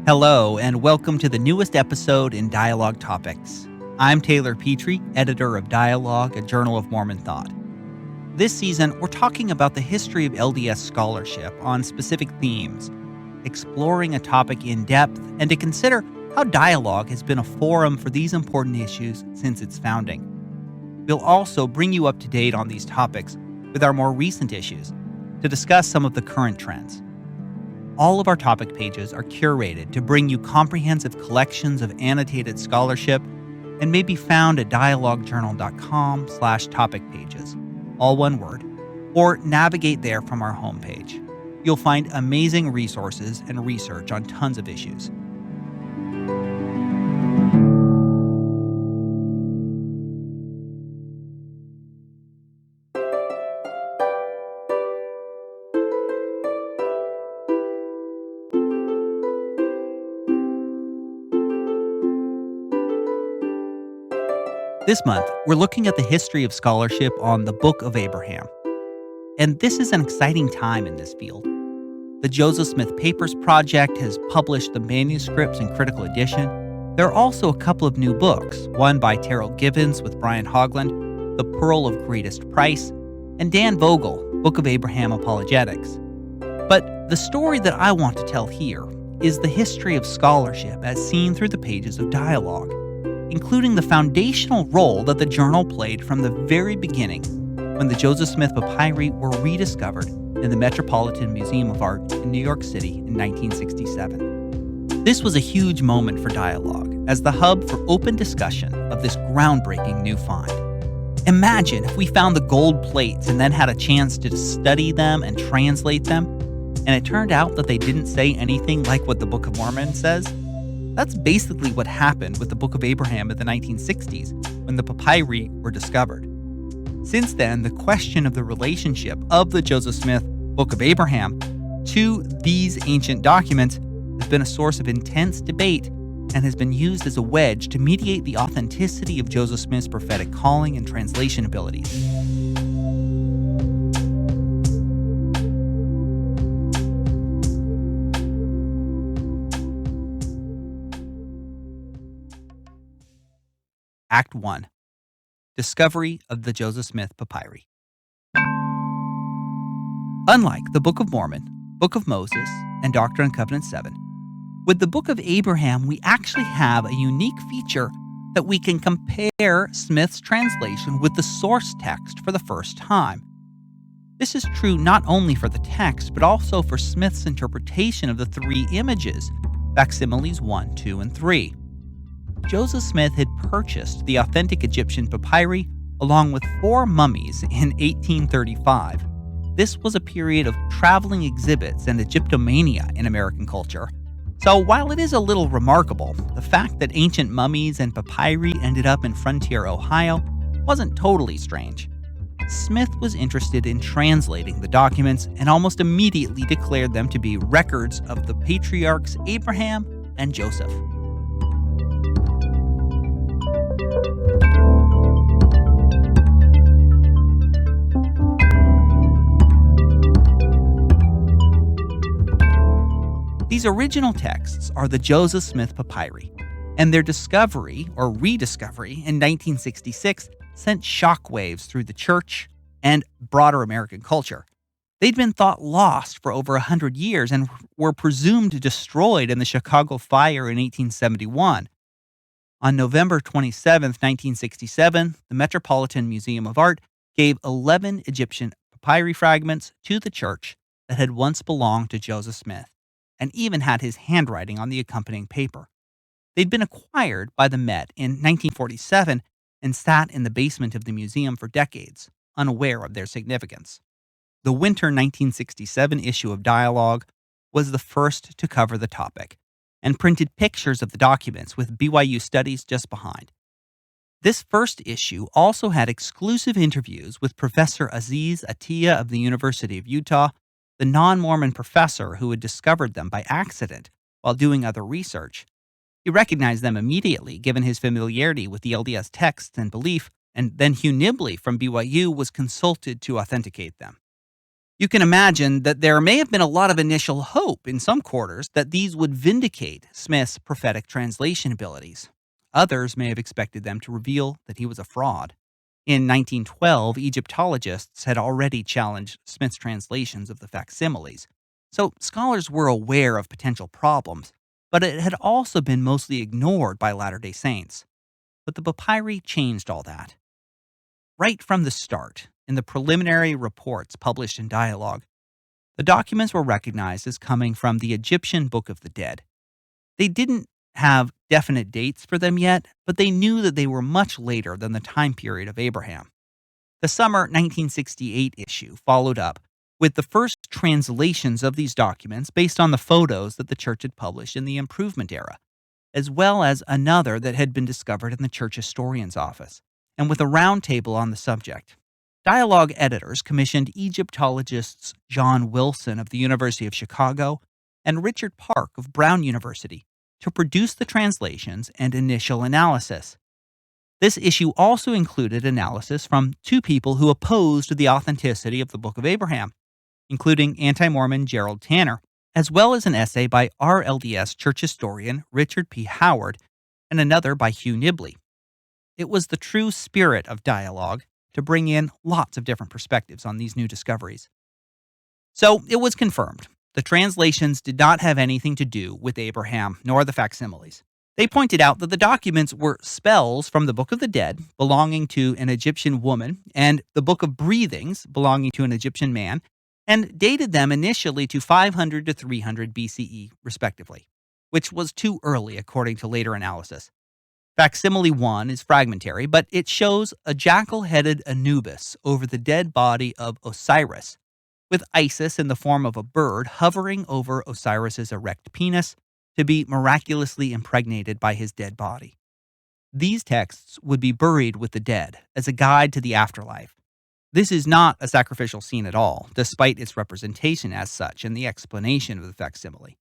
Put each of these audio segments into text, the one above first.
Hello, and welcome to the newest episode in Dialogue Topics. I'm Taylor Petrie, editor of Dialogue, a journal of Mormon thought. This season, we're talking about the history of LDS scholarship on specific themes, exploring a topic in depth, and to consider how Dialogue has been a forum for these important issues since its founding. We'll also bring you up to date on these topics with our more recent issues to discuss some of the current trends. All of our topic pages are curated to bring you comprehensive collections of annotated scholarship and may be found at dialoguejournal.com/topic pages, all one word, or navigate there from our homepage. You'll find amazing resources and research on tons of issues. This month, we're looking at the history of scholarship on the Book of Abraham. And this is an exciting time in this field. The Joseph Smith Papers Project has published the manuscripts in critical edition. There are also a couple of new books, one by Terrell Givens with Brian Hogland, The Pearl of Greatest Price, and Dan Vogel, Book of Abraham Apologetics. But the story that I want to tell here is the history of scholarship as seen through the pages of Dialogue, including the foundational role that the journal played from the very beginning when the Joseph Smith papyri were rediscovered in the Metropolitan Museum of Art in New York City in 1967. This was a huge moment for Dialogue as the hub for open discussion of this groundbreaking new find. Imagine if we found the gold plates and then had a chance to study them and translate them, and it turned out that they didn't say anything like what the Book of Mormon says. That's basically what happened with the Book of Abraham in the 1960s when the papyri were discovered. Since then, the question of the relationship of the Joseph Smith Book of Abraham to these ancient documents has been a source of intense debate and has been used as a wedge to mediate the authenticity of Joseph Smith's prophetic calling and translation abilities. Act 1. Discovery of the Joseph Smith Papyri. Unlike the Book of Mormon, Book of Moses, and Doctrine and Covenants 7, with the Book of Abraham we actually have a unique feature that we can compare Smith's translation with the source text for the first time. This is true not only for the text, but also for Smith's interpretation of the three images, facsimiles 1, 2, and 3. Joseph Smith had purchased the authentic Egyptian papyri along with 4 mummies in 1835. This was a period of traveling exhibits and Egyptomania in American culture. So while it is a little remarkable, the fact that ancient mummies and papyri ended up in Frontier, Ohio, wasn't totally strange. Smith was interested in translating the documents and almost immediately declared them to be records of the patriarchs Abraham and Joseph. These original texts are the Joseph Smith papyri, and their discovery, or rediscovery, in 1966 sent shockwaves through the church and broader American culture. They'd been thought lost for over 100 years and were presumed destroyed in the Chicago fire in 1871. On November 27, 1967, the Metropolitan Museum of Art gave 11 Egyptian papyri fragments to the church that had once belonged to Joseph Smith, and even had his handwriting on the accompanying paper. They'd been acquired by the Met in 1947 and sat in the basement of the museum for decades, unaware of their significance. The winter 1967 issue of Dialogue was the first to cover the topic, and printed pictures of the documents with BYU studies just behind. This first issue also had exclusive interviews with Professor Aziz Atiya of the University of Utah, the non-Mormon professor who had discovered them by accident while doing other research. He recognized them immediately given his familiarity with the LDS texts and belief, and then Hugh Nibley from BYU was consulted to authenticate them. You can imagine that there may have been a lot of initial hope in some quarters that these would vindicate Smith's prophetic translation abilities. Others may have expected them to reveal that he was a fraud. In 1912, Egyptologists had already challenged Smith's translations of the facsimiles, so scholars were aware of potential problems, but it had also been mostly ignored by Latter day Saints. But the papyri changed all that. Right from the start, in the preliminary reports published in Dialogue, the documents were recognized as coming from the Egyptian Book of the Dead. They didn't have definite dates for them yet, but they knew that they were much later than the time period of Abraham. The summer 1968 issue followed up with the first translations of these documents based on the photos that the church had published in the Improvement era, as well as another that had been discovered in the church historian's office, and with a roundtable on the subject. Dialogue editors commissioned Egyptologists John Wilson of the University of Chicago and Richard Park of Brown University to produce the translations and initial analysis. This issue also included analysis from two people who opposed the authenticity of the Book of Abraham, including anti-Mormon Gerald Tanner, as well as an essay by RLDS church historian Richard P. Howard and another by Hugh Nibley. It was the true spirit of Dialogue to bring in lots of different perspectives on these new discoveries. So it was confirmed. The translations did not have anything to do with Abraham nor the facsimiles. They pointed out that the documents were spells from the Book of the Dead belonging to an Egyptian woman and the Book of Breathings belonging to an Egyptian man, and dated them initially to 500 to 300 BCE, respectively, which was too early according to later analysis. Facsimile 1 is fragmentary, but it shows a jackal-headed Anubis over the dead body of Osiris, with Isis in the form of a bird hovering over Osiris's erect penis to be miraculously impregnated by his dead body. These texts would be buried with the dead as a guide to the afterlife. This is not a sacrificial scene at all, despite its representation as such and the explanation of the facsimile.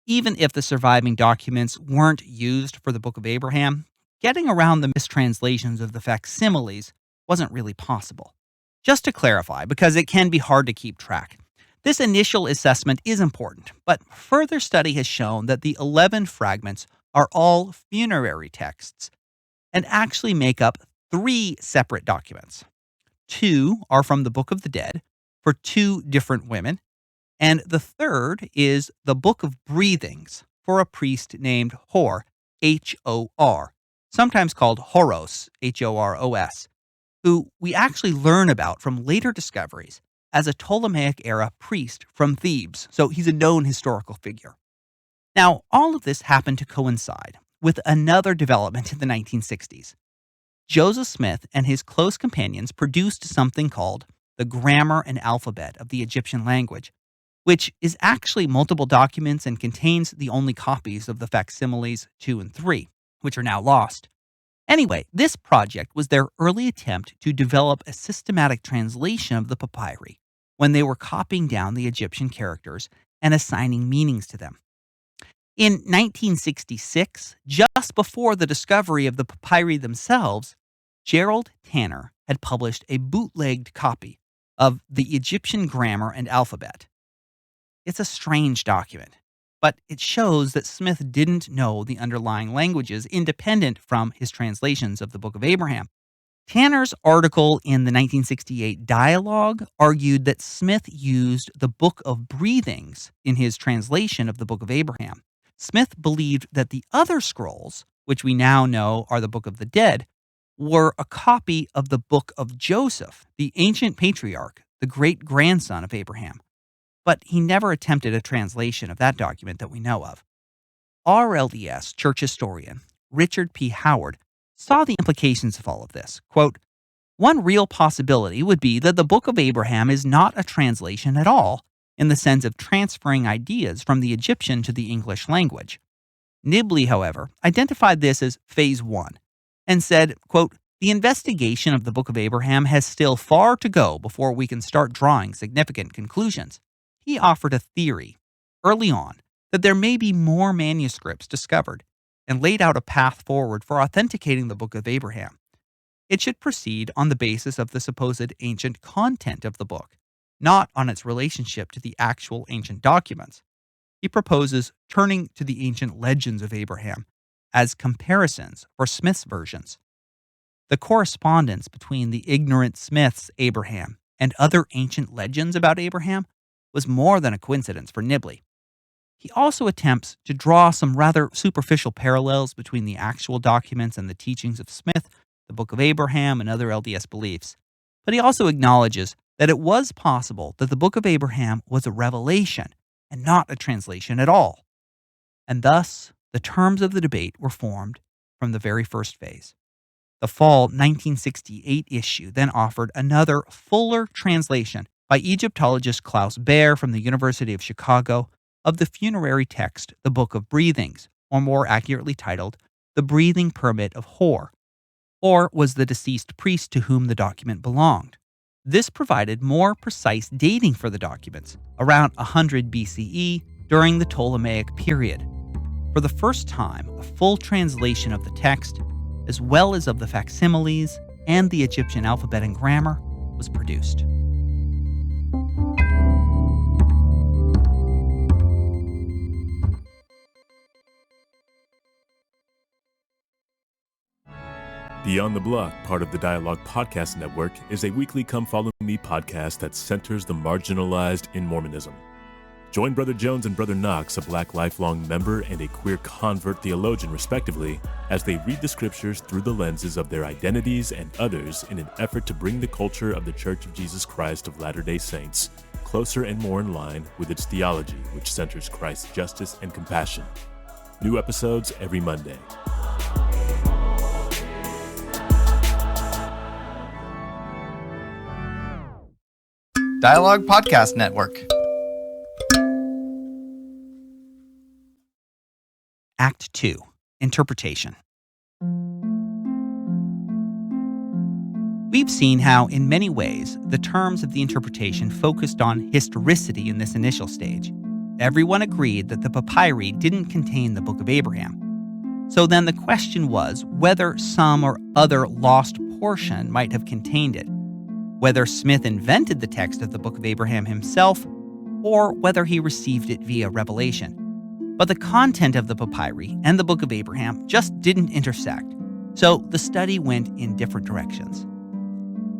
Even if the surviving documents weren't used for the Book of Abraham, getting around the mistranslations of the facsimiles wasn't really possible. Just to clarify, because it can be hard to keep track, this initial assessment is important, but further study has shown that the 11 fragments are all funerary texts and actually make up 3 separate documents. 2 are from the Book of the Dead for 2 different women, and the third is the Book of Breathings for a priest named Hor, H-O-R, sometimes called Horos, H-O-R-O-S, who we actually learn about from later discoveries as a Ptolemaic-era priest from Thebes, so he's a known historical figure. Now, all of this happened to coincide with another development in the 1960s. Joseph Smith and his close companions produced something called the Grammar and Alphabet of the Egyptian Language, which is actually multiple documents and contains the only copies of the facsimiles 2 and 3, which are now lost. Anyway, this project was their early attempt to develop a systematic translation of the papyri when they were copying down the Egyptian characters and assigning meanings to them. In 1966, just before the discovery of the papyri themselves, Gerald Tanner had published a bootlegged copy of the Egyptian Grammar and Alphabet. It's a strange document, but it shows that Smith didn't know the underlying languages independent from his translations of the Book of Abraham. Tanner's article in the 1968 Dialogue argued that Smith used the Book of Breathings in his translation of the Book of Abraham. Smith believed that the other scrolls, which we now know are the Book of the Dead, were a copy of the Book of Joseph, the ancient patriarch, the great-grandson of Abraham. But he never attempted a translation of that document that we know of. RLDS church historian Richard P. Howard saw the implications of all of this. Quote, "One real possibility would be that the Book of Abraham is not a translation at all, in the sense of transferring ideas from the Egyptian to the English language." Nibley, however, identified this as phase 1 and said, quote, "The investigation of the Book of Abraham has still far to go before we can start drawing significant conclusions." He offered a theory early on that there may be more manuscripts discovered and laid out a path forward for authenticating the Book of Abraham. It should proceed on the basis of the supposed ancient content of the book, not on its relationship to the actual ancient documents. He proposes turning to the ancient legends of Abraham as comparisons for Smith's versions. The correspondence between the ignorant Smith's Abraham and other ancient legends about Abraham was more than a coincidence for Nibley. He also attempts to draw some rather superficial parallels between the actual documents and the teachings of Smith, the Book of Abraham, and other LDS beliefs. But he also acknowledges that it was possible that the Book of Abraham was a revelation and not a translation at all. And thus, the terms of the debate were formed from the very first phase. The fall 1968 issue then offered another fuller translation by Egyptologist Klaus Baer from the University of Chicago of the funerary text, the Book of Breathings, or more accurately titled, The Breathing Permit of Hor, or was the deceased priest to whom the document belonged. This provided more precise dating for the documents, around 100 BCE during the Ptolemaic period. For the first time, a full translation of the text, as well as of the facsimiles and the Egyptian alphabet and grammar, was produced. Beyond the Block, part of the Dialogue Podcast Network, is a weekly Come Follow Me podcast that centers the marginalized in Mormonism. Join Brother Jones and Brother Knox, a Black lifelong member and a queer convert theologian respectively, as they read the scriptures through the lenses of their identities and others in an effort to bring the culture of the Church of Jesus Christ of Latter-day Saints closer and more in line with its theology, which centers Christ's justice and compassion. New episodes every Monday. Dialogue Podcast Network. Act 2. Interpretation. We've seen how, in many ways, the terms of the interpretation focused on historicity in this initial stage. Everyone agreed that the papyri didn't contain the Book of Abraham. So then the question was whether some or other lost portion might have contained it, whether Smith invented the text of the Book of Abraham himself, or whether he received it via revelation. But the content of the papyri and the Book of Abraham just didn't intersect, so the study went in different directions.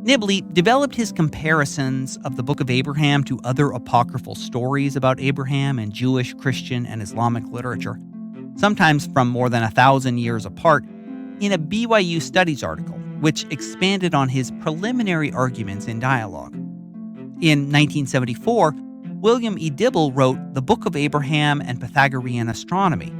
Nibley developed his comparisons of the Book of Abraham to other apocryphal stories about Abraham in Jewish, Christian, and Islamic literature, sometimes from more than 1,000 years apart, in a BYU Studies article, which expanded on his preliminary arguments in Dialogue. In 1974, William E. Dibble wrote The Book of Abraham and Pythagorean Astronomy.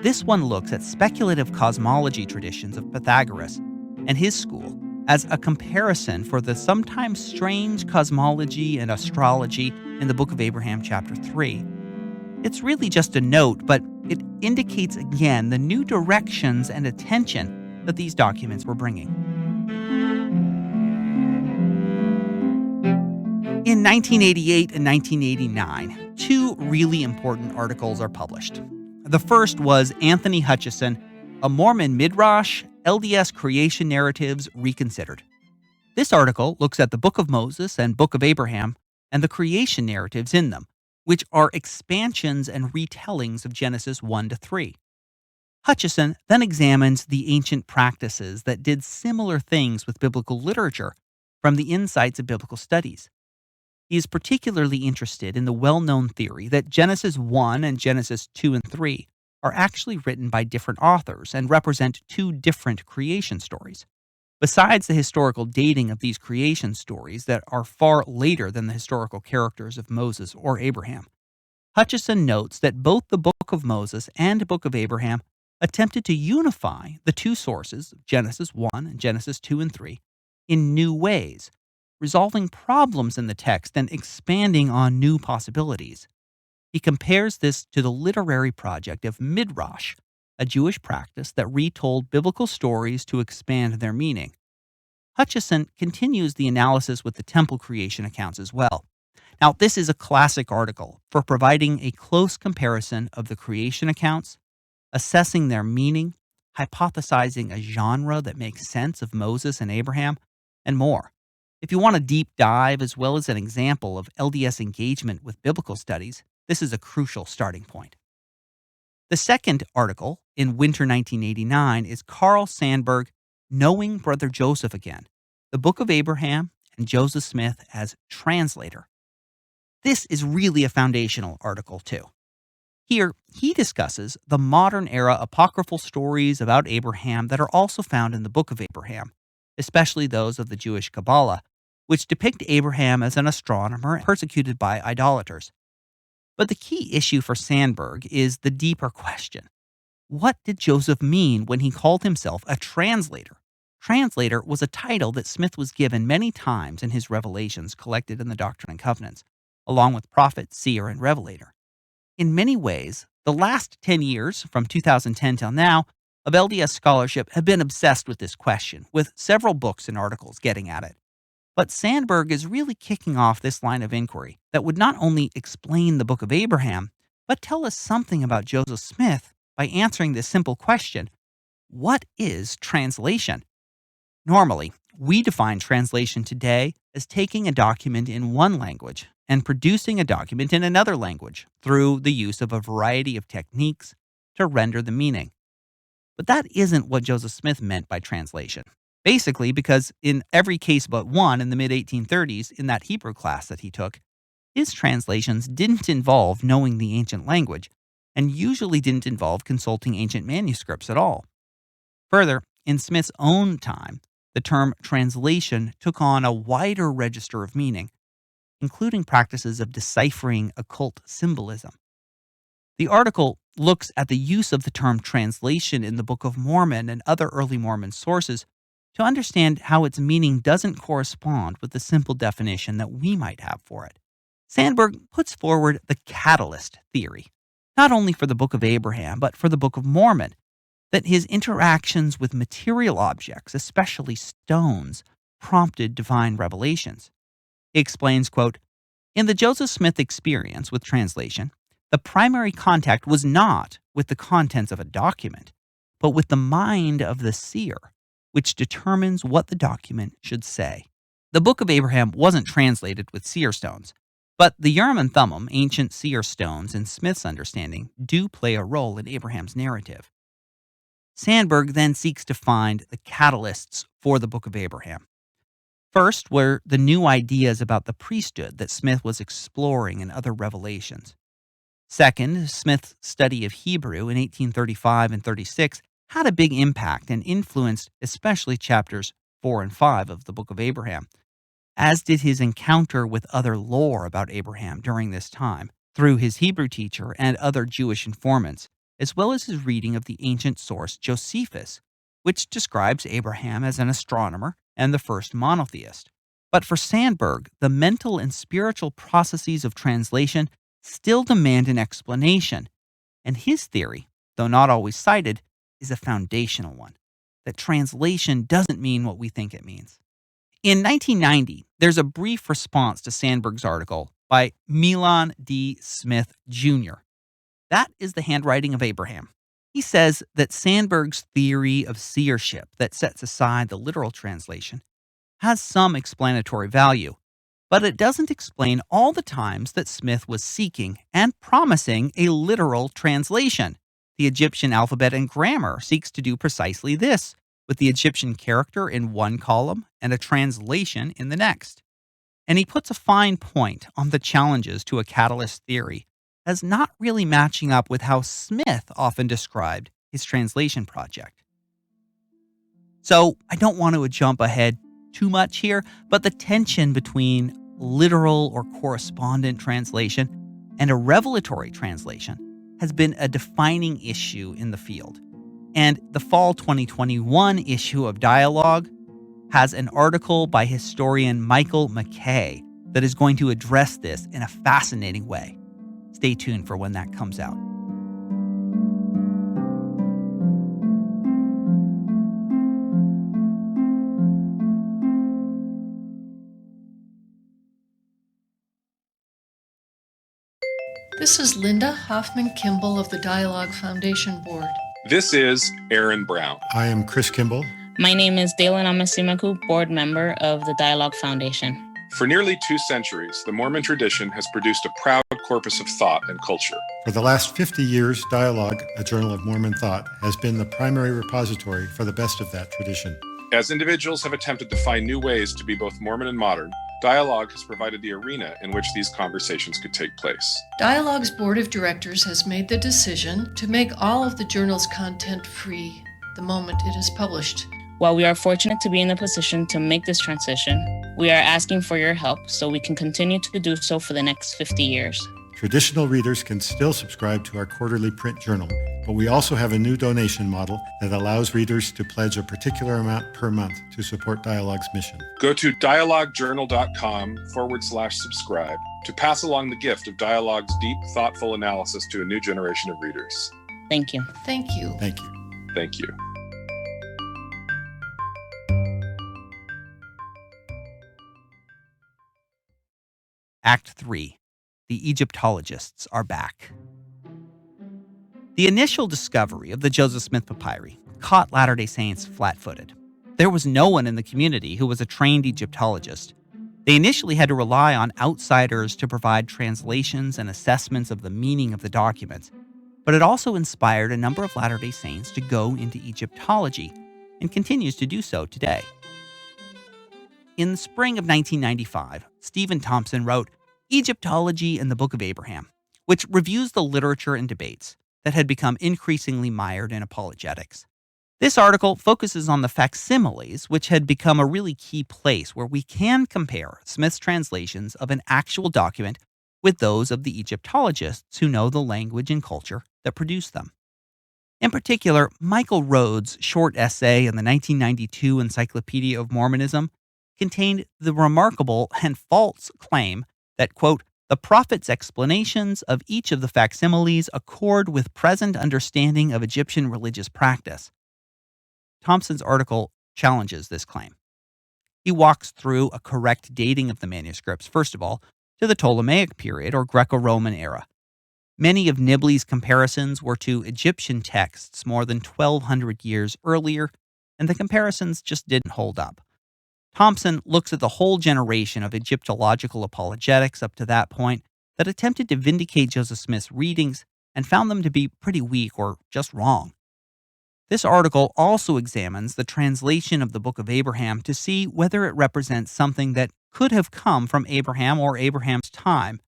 This one looks at speculative cosmology traditions of Pythagoras and his school as a comparison for the sometimes strange cosmology and astrology in the Book of Abraham, chapter 3. It's really just a note, but it indicates again the new directions and attention that these documents were bringing. In 1988 and 1989, two really important articles are published. The first was Anthony Hutchison, A Mormon Midrash, LDS Creation Narratives Reconsidered. This article looks at the Book of Moses and Book of Abraham and the creation narratives in them, which are expansions and retellings of Genesis 1 to 3. Hutchison then examines the ancient practices that did similar things with biblical literature from the insights of biblical studies. He is particularly interested in the well-known theory that Genesis 1 and Genesis 2 and 3 are actually written by different authors and represent two different creation stories. Besides the historical dating of these creation stories that are far later than the historical characters of Moses or Abraham, Hutchison notes that both the Book of Moses and Book of Abraham attempted to unify the two sources, Genesis 1 and Genesis 2 and 3, in new ways, resolving problems in the text and expanding on new possibilities. He compares this to the literary project of Midrash, a Jewish practice that retold biblical stories to expand their meaning. Hutchison continues the analysis with the temple creation accounts as well. Now, this is a classic article for providing a close comparison of the creation accounts, assessing their meaning, hypothesizing a genre that makes sense of Moses and Abraham, and more. If you want a deep dive as well as an example of LDS engagement with biblical studies, this is a crucial starting point. The second article in winter 1989 is Carl Sandburg, Knowing Brother Joseph Again, the Book of Abraham and Joseph Smith as Translator. This is really a foundational article, too. Here, he discusses the modern-era apocryphal stories about Abraham that are also found in the Book of Abraham, especially those of the Jewish Kabbalah, which depict Abraham as an astronomer persecuted by idolaters. But the key issue for Sandburg is the deeper question. What did Joseph mean when he called himself a translator? Translator was a title that Smith was given many times in his revelations collected in the Doctrine and Covenants, along with prophet, seer, and revelator. In many ways, the last 10 years, from 2010 till now, of LDS scholarship have been obsessed with this question, with several books and articles getting at it. But Sandburg is really kicking off this line of inquiry that would not only explain the Book of Abraham, but tell us something about Joseph Smith by answering this simple question: what is translation? Normally, we define translation today as taking a document in one language and producing a document in another language through the use of a variety of techniques to render the meaning. But that isn't what Joseph Smith meant by translation. Basically, because in every case but one in the mid-1830s in that Hebrew class that he took, his translations didn't involve knowing the ancient language and usually didn't involve consulting ancient manuscripts at all. Further, in Smith's own time, the term translation took on a wider register of meaning, including practices of deciphering occult symbolism. The article looks at the use of the term translation in the Book of Mormon and other early Mormon sources to understand how its meaning doesn't correspond with the simple definition that we might have for it. Sandburg puts forward the catalyst theory, not only for the Book of Abraham, but for the Book of Mormon, that his interactions with material objects, especially stones, prompted divine revelations. He explains, quote, "In the Joseph Smith experience with translation, the primary contact was not with the contents of a document, but with the mind of the seer, which determines what the document should say." The Book of Abraham wasn't translated with seer stones, but the Urim and Thummim, ancient seer stones in Smith's understanding, do play a role in Abraham's narrative. Sandburg then seeks to find the catalysts for the Book of Abraham. First were the new ideas about the priesthood that Smith was exploring in other revelations. Second, Smith's study of Hebrew in 1835 and 36 had a big impact and influenced especially chapters 4 and 5 of the Book of Abraham, as did his encounter with other lore about Abraham during this time, through his Hebrew teacher and other Jewish informants, as well as his reading of the ancient source Josephus, which describes Abraham as an astronomer and the first monotheist. But for Sandburg, the mental and spiritual processes of translation still demand an explanation, and his theory, though not always cited, is a foundational one, that translation doesn't mean what we think it means. In 1990, there's a brief response to Sandburg's article by Milan D. Smith, Jr. That is the handwriting of Abraham. He says that Sandburg's theory of seership that sets aside the literal translation has some explanatory value, but it doesn't explain all the times that Smith was seeking and promising a literal translation. The Egyptian alphabet and grammar seeks to do precisely this, with the Egyptian character in one column and a translation in the next. And he puts a fine point on the challenges to a catalyst theory as not really matching up with how Smith often described his translation project. So I don't want to jump ahead too much here, but the tension between literal or correspondent translation and a revelatory translation has been a defining issue in the field. And the fall 2021 issue of Dialogue has an article by historian Michael McKay that is going to address this in a fascinating way. Stay tuned for when that comes out. This is Linda Hoffman Kimball of the Dialogue Foundation Board. This is Aaron Brown. I am Chris Kimball. My name is Dalen Amasimaku, board member of the Dialogue Foundation. For nearly 2 centuries, the Mormon tradition has produced a proud corpus of thought and culture. For the last 50 years, Dialogue, a journal of Mormon thought, has been the primary repository for the best of that tradition. As individuals have attempted to find new ways to be both Mormon and modern, Dialogue has provided the arena in which these conversations could take place. Dialogue's board of directors has made the decision to make all of the journal's content free the moment it is published. While we are fortunate to be in a position to make this transition, we are asking for your help so we can continue to do so for the next 50 years. Traditional readers can still subscribe to our quarterly print journal, but we also have a new donation model that allows readers to pledge a particular amount per month to support Dialogue's mission. Go to dialoguejournal.com/subscribe to pass along the gift of Dialogue's deep, thoughtful analysis to a new generation of readers. Thank you. Thank you. Thank you. Thank you. Act 3. The Egyptologists are back. The initial discovery of the Joseph Smith Papyri caught Latter-day Saints flat-footed. There was no one in the community who was a trained Egyptologist. They initially had to rely on outsiders to provide translations and assessments of the meaning of the documents, but it also inspired a number of Latter-day Saints to go into Egyptology and continues to do so today. In the spring of 1995, Stephen Thompson wrote Egyptology and the Book of Abraham, which reviews the literature and debates that had become increasingly mired in apologetics. This article focuses on the facsimiles, which had become a really key place where we can compare Smith's translations of an actual document with those of the Egyptologists who know the language and culture that produced them. In particular, Michael Rhodes' short essay in the 1992 Encyclopedia of Mormonism contained the remarkable and false claim that, quote, the prophet's explanations of each of the facsimiles accord with present understanding of Egyptian religious practice. Thompson's article challenges this claim. He walks through a correct dating of the manuscripts, first of all, to the Ptolemaic period or Greco-Roman era. Many of Nibley's comparisons were to Egyptian texts more than 1,200 years earlier, and the comparisons just didn't hold up. Thompson looks at the whole generation of Egyptological apologetics up to that point that attempted to vindicate Joseph Smith's readings and found them to be pretty weak or just wrong. This article also examines the translation of the Book of Abraham to see whether it represents something that could have come from Abraham or Abraham's time.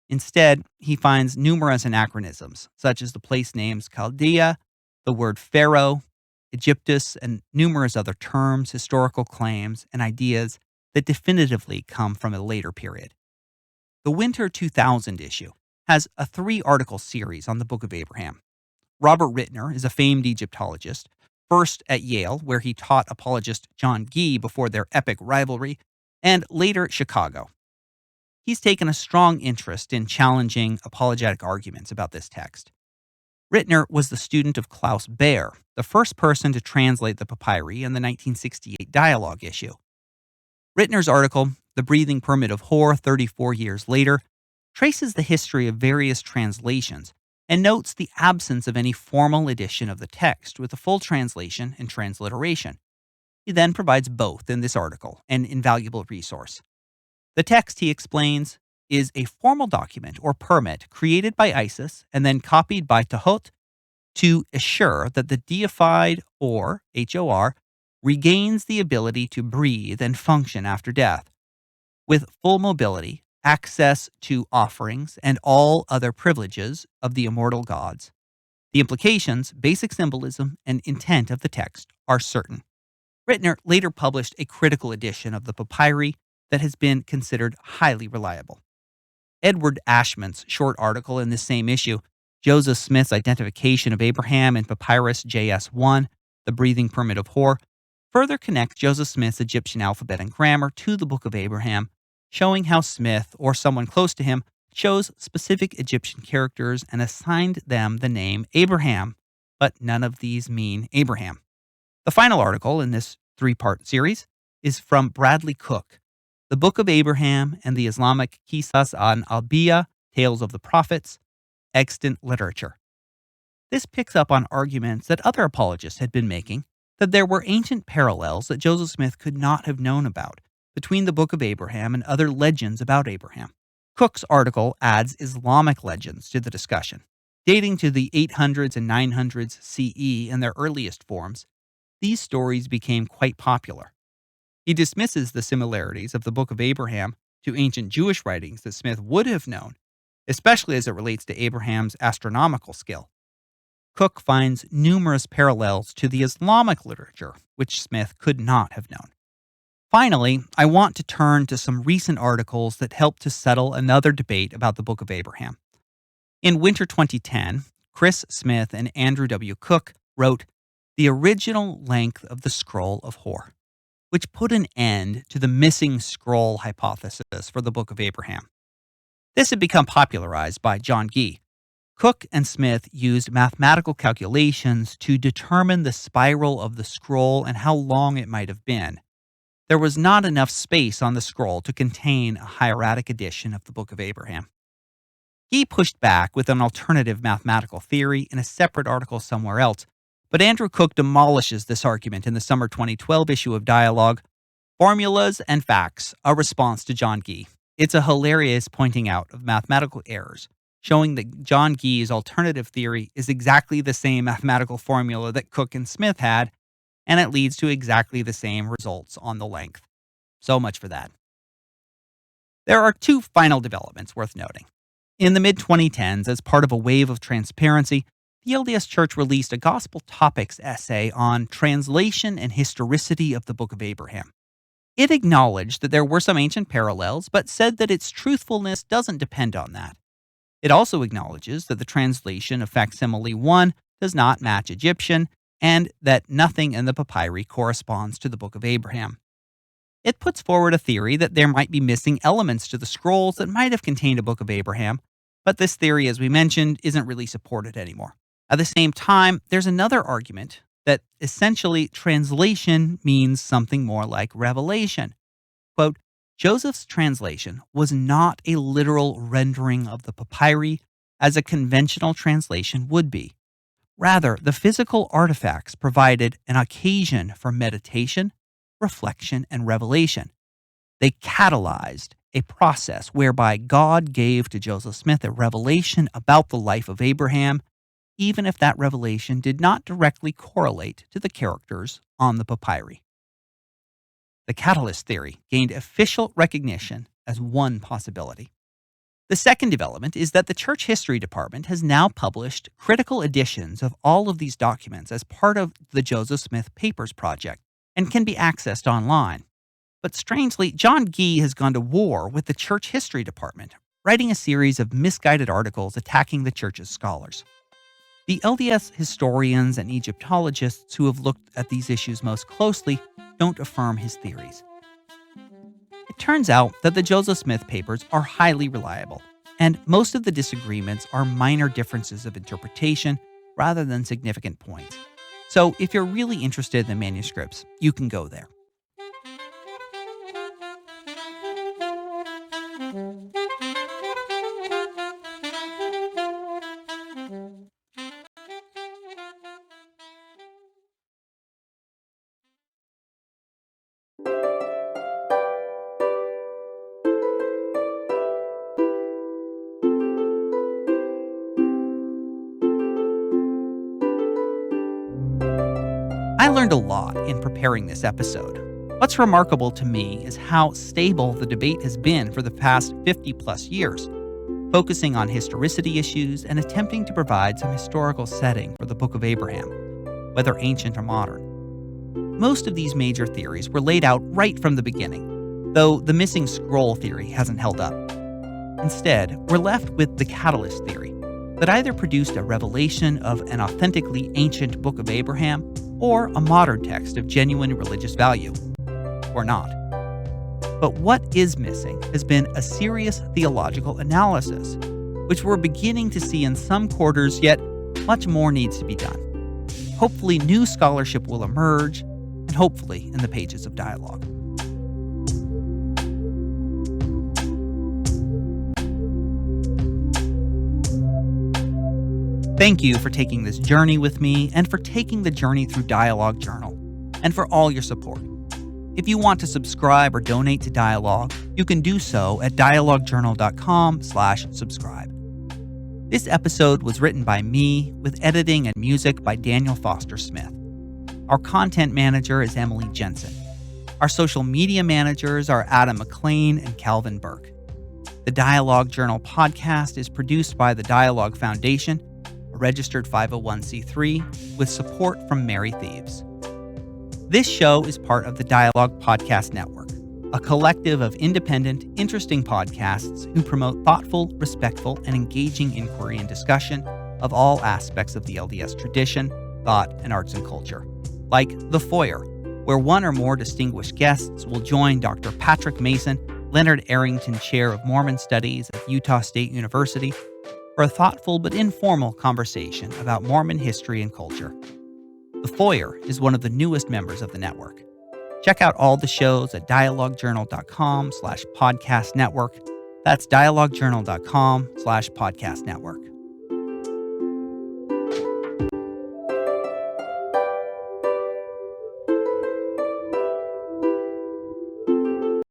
Instead, he finds numerous anachronisms, such as the place names Chaldea, the word Pharaoh, Egyptus, and numerous other terms, historical claims, and ideas that definitively come from a later period. The Winter 2000 issue has a 3-article series on the Book of Abraham. Robert Rittner is a famed Egyptologist, first at Yale, where he taught apologist John Gee before their epic rivalry, and later at Chicago. He's taken a strong interest in challenging apologetic arguments about this text. Rittner was the student of Klaus Baer, the first person to translate the papyri in the 1968 Dialogue issue. Rittner's article, The Breathing Permit of Hor 34 Years Later, traces the history of various translations and notes the absence of any formal edition of the text with a full translation and transliteration. He then provides both in this article, an invaluable resource. The text, he explains, is a formal document or permit created by Isis and then copied by Tahut to assure that the deified, or HOR, regains the ability to breathe and function after death, with full mobility, access to offerings, and all other privileges of the immortal gods. The implications, basic symbolism, and intent of the text are certain. Rittner later published a critical edition of the papyri that has been considered highly reliable. Edward Ashman's short article in this same issue, Joseph Smith's Identification of Abraham in Papyrus JS1, The Breathing Permit of Hor, further connects Joseph Smith's Egyptian alphabet and grammar to the Book of Abraham, showing how Smith, or someone close to him, chose specific Egyptian characters and assigned them the name Abraham, but none of these mean Abraham. The final article in this 3-part series is from Bradley Cook, The Book of Abraham and the Islamic Qisas an-Albiya, Tales of the Prophets, Extant Literature. This picks up on arguments that other apologists had been making that there were ancient parallels that Joseph Smith could not have known about between the Book of Abraham and other legends about Abraham. Cook's article adds Islamic legends to the discussion. Dating to the 800s and 900s CE in their earliest forms, these stories became quite popular. He dismisses the similarities of the Book of Abraham to ancient Jewish writings that Smith would have known, especially as it relates to Abraham's astronomical skill. Cook finds numerous parallels to the Islamic literature, which Smith could not have known. Finally, I want to turn to some recent articles that help to settle another debate about the Book of Abraham. In winter 2010, Chris Smith and Andrew W. Cook wrote The Original Length of the Scroll of Hor, which put an end to the missing scroll hypothesis for the Book of Abraham. This had become popularized by John Gee. Cook and Smith used mathematical calculations to determine the spiral of the scroll and how long it might have been. There was not enough space on the scroll to contain a hieratic edition of the Book of Abraham. He pushed back with an alternative mathematical theory in a separate article somewhere else, but Andrew Cook demolishes this argument in the summer 2012 issue of Dialogue, Formulas and Facts, a response to John Gee. It's a hilarious pointing out of mathematical errors, showing that John Gee's alternative theory is exactly the same mathematical formula that Cook and Smith had, and it leads to exactly the same results on the length. So much for that. There are two final developments worth noting. In the mid-2010s, as part of a wave of transparency, the LDS Church released a Gospel Topics essay on translation and historicity of the Book of Abraham. It acknowledged that there were some ancient parallels, but said that its truthfulness doesn't depend on that. It also acknowledges that the translation of Facsimile 1 does not match Egyptian, and that nothing in the papyri corresponds to the Book of Abraham. It puts forward a theory that there might be missing elements to the scrolls that might have contained a Book of Abraham, but this theory, as we mentioned, isn't really supported anymore. At the same time, there's another argument that essentially translation means something more like revelation. Quote, Joseph's translation was not a literal rendering of the papyri as a conventional translation would be. Rather, the physical artifacts provided an occasion for meditation, reflection, and revelation. They catalyzed a process whereby God gave to Joseph Smith a revelation about the life of Abraham, even if that revelation did not directly correlate to the characters on the papyri. The catalyst theory gained official recognition as one possibility. The second development is that the Church History Department has now published critical editions of all of these documents as part of the Joseph Smith Papers project and can be accessed online. But strangely, John Gee has gone to war with the Church History Department, writing a series of misguided articles attacking the Church's scholars. The LDS historians and Egyptologists who have looked at these issues most closely don't affirm his theories. It turns out that the Joseph Smith papers are highly reliable, and most of the disagreements are minor differences of interpretation rather than significant points. So if you're really interested in the manuscripts, you can go there. I learned a lot in preparing this episode. What's remarkable to me is how stable the debate has been for the past 50-plus years, focusing on historicity issues and attempting to provide some historical setting for the Book of Abraham, whether ancient or modern. Most of these major theories were laid out right from the beginning, though the missing scroll theory hasn't held up. Instead, we're left with the catalyst theory, that either produced a revelation of an authentically ancient Book of Abraham or a modern text of genuine religious value, or not. But what is missing has been a serious theological analysis, which we're beginning to see in some quarters, yet much more needs to be done. Hopefully new scholarship will emerge, and hopefully in the pages of Dialogue. Thank you for taking this journey with me and for taking the journey through Dialogue Journal. and for all your support. If you want to subscribe or donate to Dialogue, you can do so at dialoguejournal.com/subscribe. This episode was written by me, with editing and music by Daniel Foster Smith. Our content manager is Emily Jensen. Our social media managers are Adam McLean and Calvin Burke. The Dialogue Journal podcast is produced by the Dialogue Foundation, a registered 501c3, with support from Mary Thieves. This show is part of the Dialogue Podcast Network, a collective of independent, interesting podcasts who promote thoughtful, respectful, and engaging inquiry and discussion of all aspects of the LDS tradition, thought, and arts and culture. Like The Foyer, where one or more distinguished guests will join Dr. Patrick Mason, Leonard Arrington Chair of Mormon Studies at Utah State University, for a thoughtful but informal conversation about Mormon history and culture. The Foyer is one of the newest members of the network. Check out all the shows at dialoguejournal.com/podcast network. That's dialoguejournal.com/podcast network.